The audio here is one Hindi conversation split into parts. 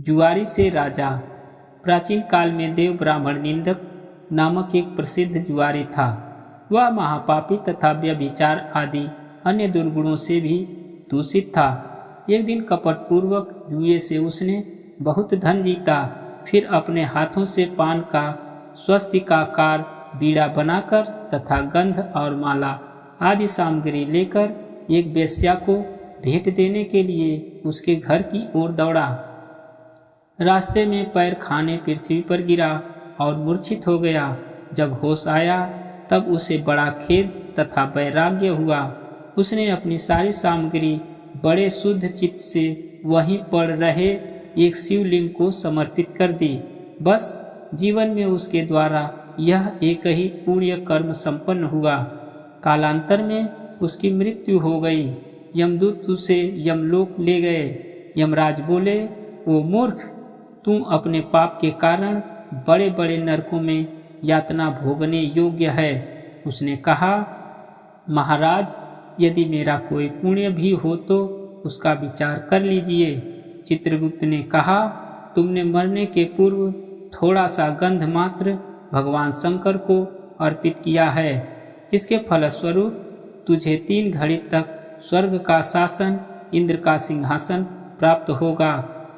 जुआरी से राजा। प्राचीन काल में देव ब्राह्मण निंदक नामक एक प्रसिद्ध जुआरी था। वह महापापी तथा व्यभिचार आदि अन्य दुर्गुणों से भी दूषित था। एक दिन कपटपूर्वक जुए से उसने बहुत धन जीता। फिर अपने हाथों से पान का स्वस्तिकाकार बीड़ा बनाकर तथा गंध और माला आदि सामग्री लेकर एक वेश्या को भेंट देने के लिए उसके घर की ओर दौड़ा। रास्ते में पैर खाने पृथ्वी पर गिरा और मूर्छित हो गया। जब होश आया तब उसे बड़ा खेद तथा वैराग्य हुआ। उसने अपनी सारी सामग्री बड़े शुद्ध चित्त से वहीं पड़ रहे एक शिवलिंग को समर्पित कर दी। बस जीवन में उसके द्वारा यह एक ही पुण्य कर्म संपन्न हुआ। कालांतर में उसकी मृत्यु हो गई। यमदूत उसे यमलोक ले गए। यमराज बोले, ओ मूर्ख, तू अपने पाप के कारण बड़े बड़े नरकों में यातना भोगने योग्य है। उसने कहा, महाराज, यदि मेरा कोई पुण्य भी हो तो उसका विचार कर लीजिए। चित्रगुप्त ने कहा, तुमने मरने के पूर्व थोड़ा सा गंध मात्र भगवान शंकर को अर्पित किया है। इसके फलस्वरूप तुझे 3 घड़ी तक स्वर्ग का शासन, इंद्र का सिंहासन प्राप्त होगा।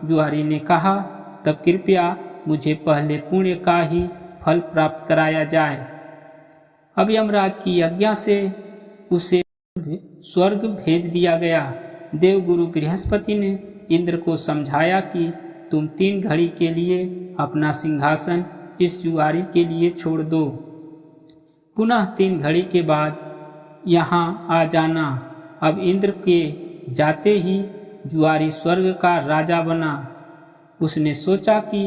जुआरी ने कहा, तब कृपया मुझे पहले पुण्य का ही फल प्राप्त कराया जाए। अब यमराज की आज्ञा से उसे स्वर्ग भेज दिया गया। देवगुरु बृहस्पति ने इंद्र को समझाया कि तुम 3 घड़ी के लिए अपना सिंहासन इस जुआरी के लिए छोड़ दो। पुनः 3 घड़ी के बाद यहाँ आ जाना। अब इंद्र के जाते ही जुआरी स्वर्ग का राजा बना। उसने सोचा कि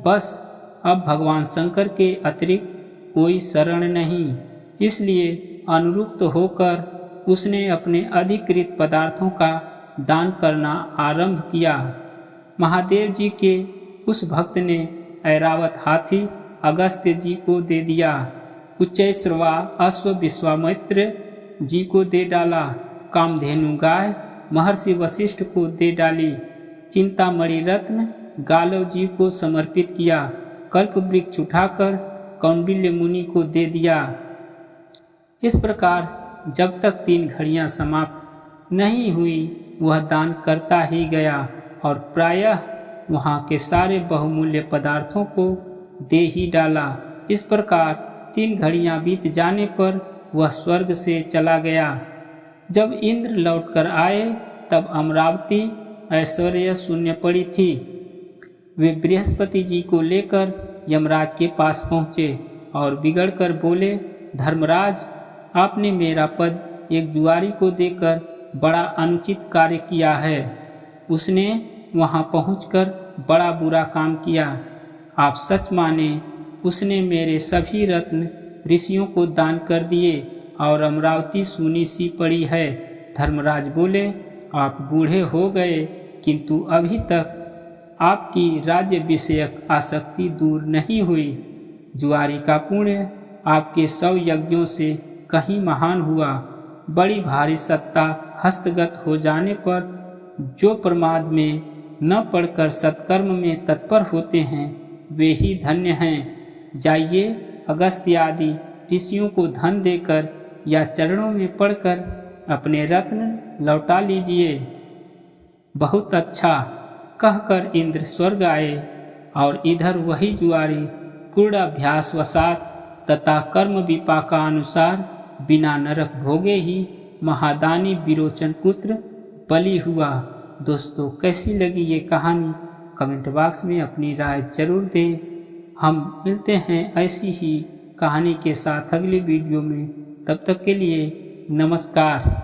बस अब भगवान शंकर के अतिरिक्त कोई शरण नहीं। इसलिए अनुरुक्त होकर उसने अपने अधिकृत पदार्थों का दान करना आरंभ किया। महादेव जी के उस भक्त ने ऐरावत हाथी अगस्त्य जी को दे दिया। उच्चैश्रवा अश्व विश्वामित्र जी को दे डाला। कामधेनु गाय महर्षि वशिष्ठ को दे डाली। चिंतामणि रत्न गालव जी को समर्पित किया। कल्प वृक्ष उठाकर कौंडिल्य मुनि को दे दिया। इस प्रकार जब तक 3 घड़ियां समाप्त नहीं हुई वह दान करता ही गया और प्रायः वहाँ के सारे बहुमूल्य पदार्थों को दे ही डाला। इस प्रकार 3 घड़ियां बीत जाने पर वह स्वर्ग से चला गया। जब इंद्र लौटकर आए तब अमरावती ऐश्वर्य शून्य पड़ी थी। वे बृहस्पति जी को लेकर यमराज के पास पहुँचे और बिगड़कर बोले, धर्मराज, आपने मेरा पद एक जुआरी को देकर बड़ा अनुचित कार्य किया है। उसने वहाँ पहुंचकर बड़ा बुरा काम किया। आप सच माने, उसने मेरे सभी रत्न ऋषियों को दान कर दिए और अमरावती सूनी सी पड़ी है। धर्मराज बोले, आप बूढ़े हो गए किंतु अभी तक आपकी राज्य विषयक आसक्ति दूर नहीं हुई। जुआरी का पुण्य आपके 100 यज्ञों से कहीं महान हुआ। बड़ी भारी सत्ता हस्तगत हो जाने पर जो प्रमाद में न पढ़कर सत्कर्म में तत्पर होते हैं वे ही धन्य हैं। जाइए, अगस्त्य आदि ऋषियों को धन देकर या चरणों में पढ़कर अपने रत्न लौटा लीजिए। बहुत अच्छा, कहकर इंद्र स्वर्ग आए और इधर वही जुआरी पूर्णाभ्यास वसात तथा कर्म विपाका अनुसार बिना नरक भोगे ही महादानी विरोचन पुत्र बलि हुआ। दोस्तों, कैसी लगी ये कहानी? कमेंट बॉक्स में अपनी राय जरूर दें। हम मिलते हैं ऐसी ही कहानी के साथ अगली वीडियो में। तब तक के लिए नमस्कार।